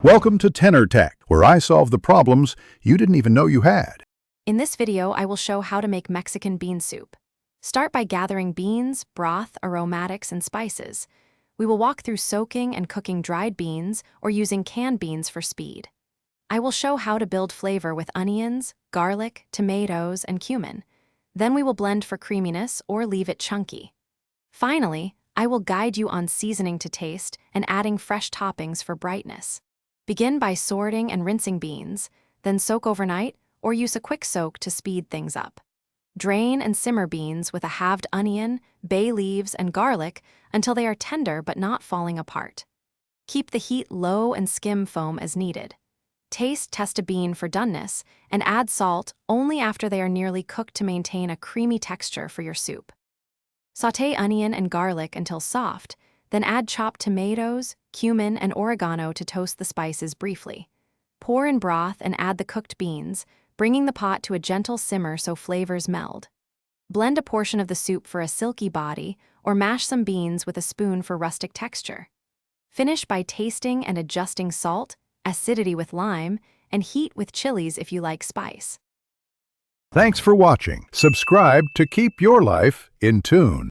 Welcome to Tenor Tech, where I solve the problems you didn't even know you had. In this video, I will show how to make Mexican bean soup. Start by gathering beans, broth, aromatics, and spices. We will walk through soaking and cooking dried beans or using canned beans for speed. I will show how to build flavor with onions, garlic, tomatoes, and cumin. Then we will blend for creaminess or leave it chunky. Finally, I will guide you on seasoning to taste and adding fresh toppings for brightness. Begin by sorting and rinsing beans, then soak overnight or use a quick soak to speed things up. Drain and simmer beans with a halved onion, bay leaves, and garlic until they are tender but not falling apart. Keep the heat low and skim foam as needed. Test a bean for doneness and add salt only after they are nearly cooked to maintain a creamy texture for your soup. Sauté onion and garlic until soft, then add chopped tomatoes, cumin, and oregano to toast the spices briefly. Pour in broth and add the cooked beans, bringing the pot to a gentle simmer so flavors meld. Blend a portion of the soup for a silky body or mash some beans with a spoon for rustic texture. Finish by tasting and adjusting salt, acidity with lime, and heat with chilies if you like spice. Thanks for watching. Subscribe to keep your life in tune.